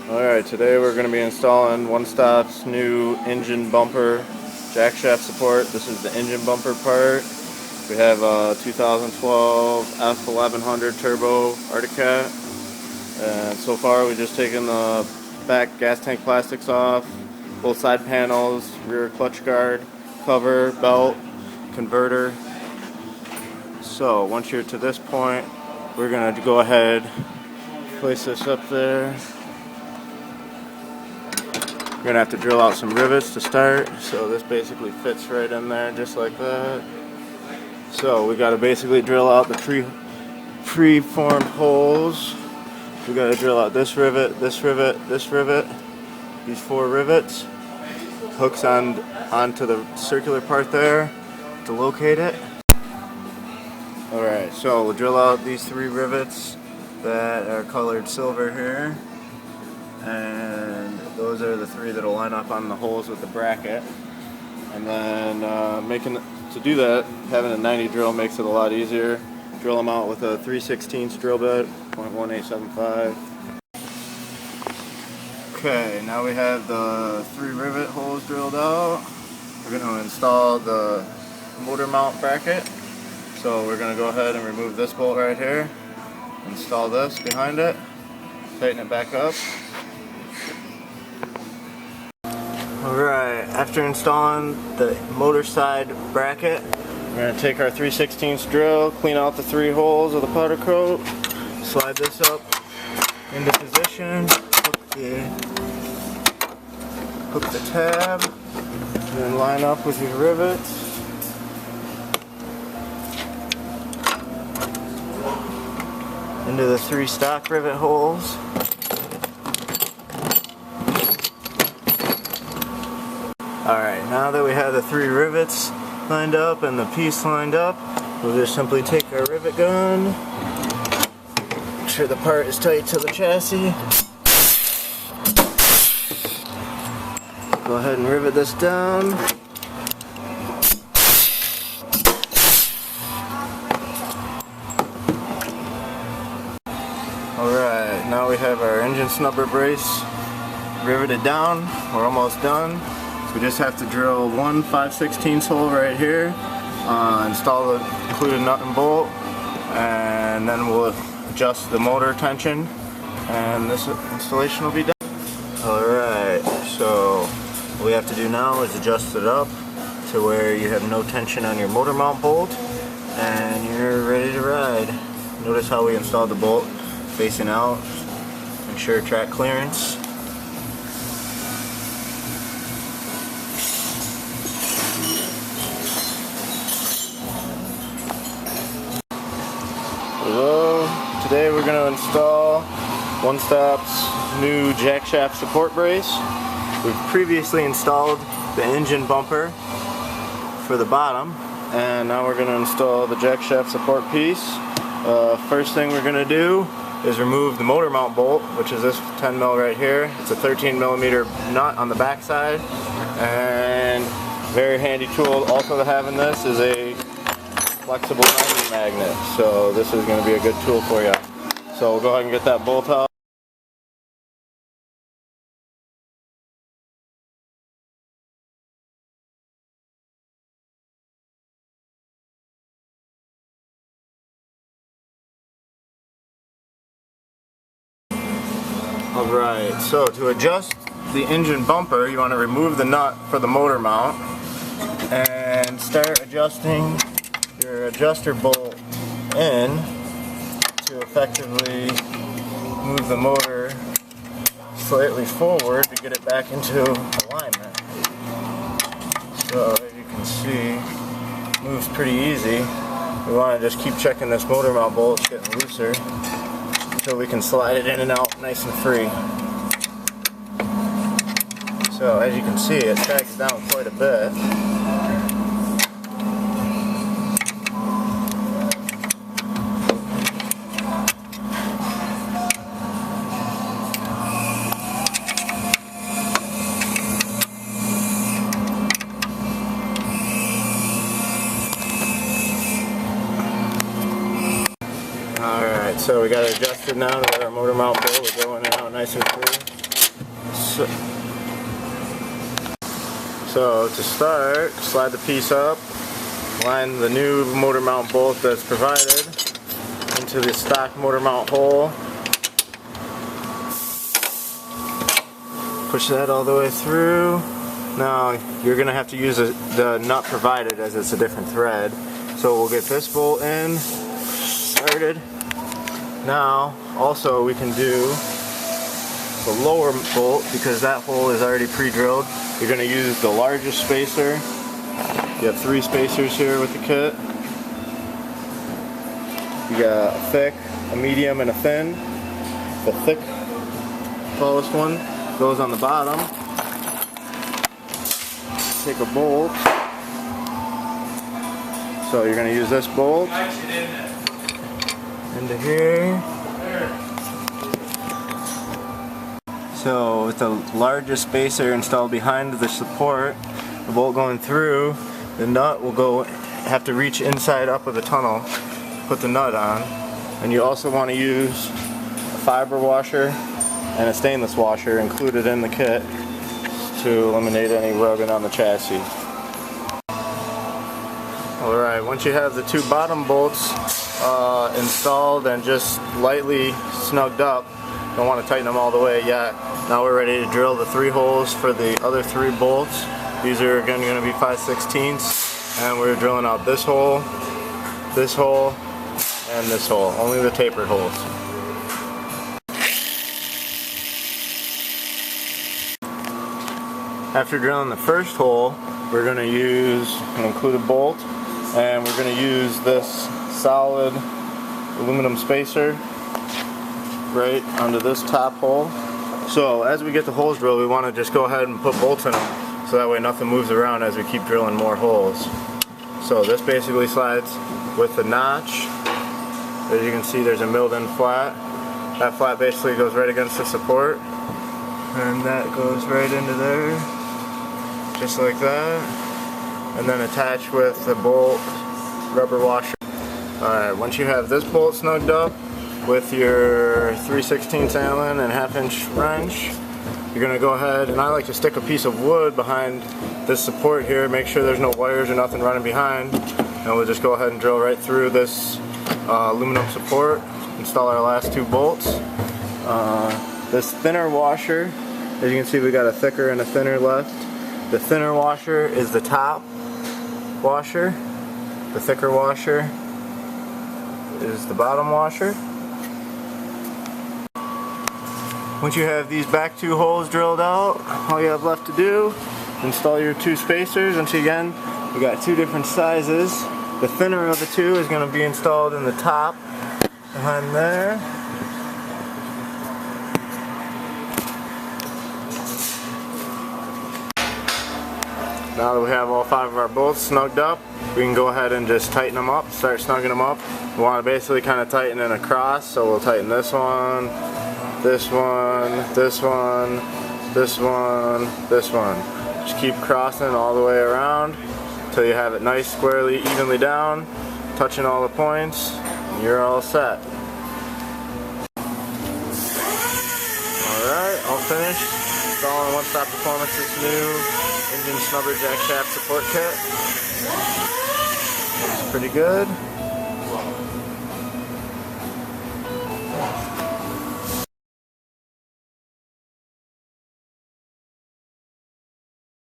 Alright, today we're going to be installing One Stop's new engine bumper jack shaft support. This is the engine bumper part. We have a 2012 f1100 turbo Arctic Cat, and so far we've just taken the back gas tank plastics off, both side panels, rear clutch guard, cover, belt, converter. So once you're to this point, we're going to go ahead, place this up there. We're going to have to drill out some rivets to start, so this basically fits right in there just like that. So we got to basically drill out the preformed holes. We got to drill out this rivet, this rivet, this rivet, these 4 rivets. Hooks onto the circular part there to locate it. Alright, so we'll drill out these 3 rivets that are colored silver here. And those are the 3 that will line up on the holes with the bracket. And then to do that, having a 90 drill makes it a lot easier. Drill them out with a 3/16 drill bit, .1875. Okay, now we have the 3 rivet holes drilled out. We're going to install the motor mount bracket. So we're going to go ahead and remove this bolt right here. Install this behind it. Tighten it back up. Alright, after installing the motor side bracket, we're going to take our 3/16 drill, clean out the 3 holes of the powder coat, slide this up into position, hook the tab, and then line up with your rivets. Into the 3 stock rivet holes. Alright, now that we have the 3 rivets lined up and the piece lined up, we'll just simply take our rivet gun, make sure the part is tight to the chassis. Go ahead and rivet this down. Alright, now we have our engine snubber brace riveted down. We're almost done. So we just have to drill 1 5/16 hole right here, install the included nut and bolt, and then we'll adjust the motor tension, and this installation will be done. Alright, so what we have to do now is adjust it up to where you have no tension on your motor mount bolt, and you're ready to ride. Notice how we installed the bolt facing out, make sure track clearance. Hello, today we're going to install One Stop's new jack shaft support brace. We've previously installed the engine bumper for the bottom, and now we're going to install the jack shaft support piece. First thing we're going to do is remove the motor mount bolt, which is this 10 mil right here. It's a 13mm nut on the back side, and very handy tool also to have in this is a flexible 90 magnet. So this is going to be a good tool for you. So we'll go ahead and get that bolt out. Alright, so to adjust the engine bumper, you want to remove the nut for the motor mount and start adjusting your adjuster bolt in to effectively move the motor slightly forward to get it back into alignment. So as you can see, it moves pretty easy. We want to just keep checking this motor mount bolt, it's getting looser, so we can slide it in and out nice and free. So as you can see, it sags down quite a bit. So we got it adjusted now to where our motor mount bolt will go in and out nice and free. So to start, slide the piece up, line the new motor mount bolt that's provided into the stock motor mount hole. Push that all the way through. Now you're going to have to use the nut provided as it's a different thread. So we'll get this bolt in, started. Now also we can do the lower bolt because that hole is already pre-drilled. You're going to use the largest spacer. You have 3 spacers here with the kit. You got a thick, a medium, and a thin. The thick, tallest one goes on the bottom. Take a bolt. So you're going to use this bolt into here. So with the largest spacer installed behind the support, the bolt going through, the nut will have to reach inside up of the tunnel, put the nut on. And you also want to use a fiber washer and a stainless washer included in the kit to eliminate any rubbing on the chassis. Alright, once you have the 2 bottom bolts installed and just lightly snugged up, don't want to tighten them all the way yet. Now we're ready to drill the 3 holes for the other 3 bolts. These are again going to be 5/16, and we're drilling out this hole, and this hole, only the tapered holes. After drilling the first hole, we're going to include a bolt, and we're going to use this solid aluminum spacer right onto this top hole. So as we get the holes drilled, we want to just go ahead and put bolts in them so that way nothing moves around as we keep drilling more holes. So this basically slides with the notch. As you can see, there's a milled in flat. That flat basically goes right against the support, and that goes right into there, just like that, and then attach with the bolt rubber washer. Alright, once you have this bolt snugged up with your 3/16 Allen and 1/2-inch wrench, you're going to go ahead, and I like to stick a piece of wood behind this support here, make sure there's no wires or nothing running behind, and we'll just go ahead and drill right through this aluminum support, install our last 2 bolts. This thinner washer, as you can see, we got a thicker and a thinner left. The thinner washer is the top washer. The thicker washer is the bottom washer. Once you have these back 2 holes drilled out, all you have left to do, install your 2 spacers. Once again, we got 2 different sizes. The thinner of the 2 is going to be installed in the top behind there. Now that we have all 5 of our bolts snugged up, we can go ahead and just tighten them up, start snugging them up. We want to basically kind of tighten in a cross, so we'll tighten this one, this one, this one, this one, this one. Just keep crossing all the way around until you have it nice, squarely, evenly down, touching all the points, and you're all set. Alright, all finished. Installing One Stop Performance's new engine snubber jack shaft support kit. Looks pretty good.